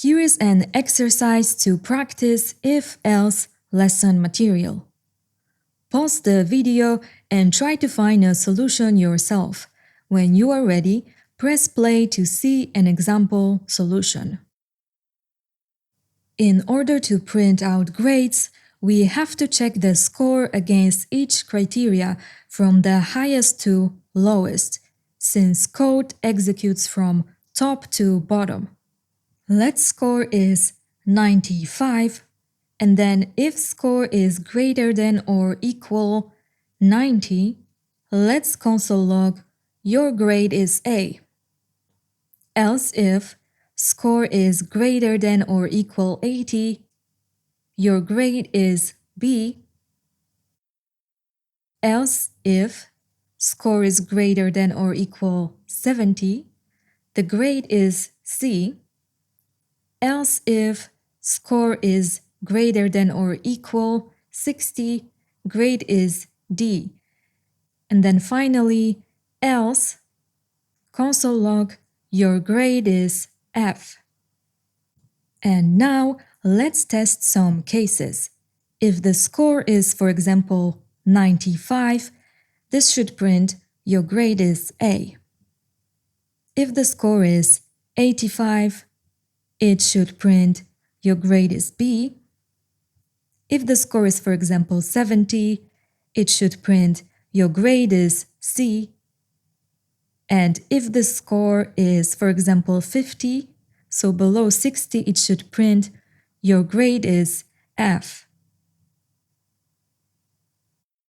Here is an exercise to practice if-else lesson material. Pause the video and try to find a solution yourself. When you are ready, press play to see an example solution. In order to print out grades, we have to check the score against each criteria from the highest to lowest, since code executes from top to bottom. Let's score is 95, and then if score is greater than or equal 90, let's console log your grade is A. Else if score is greater than or equal 80, your grade is B. Else if score is greater than or equal 70, the grade is C. Else if score is greater than or equal 60, grade is D. And then finally, else, console log, your grade is F. And now, let's test some cases. If the score is, for example, 95, this should print your grade is A. If the score is 85, it should print your grade is B. If the score is, for example, 70, it should print your grade is C. And if the score is, for example, 50, so below 60, it should print your grade is F.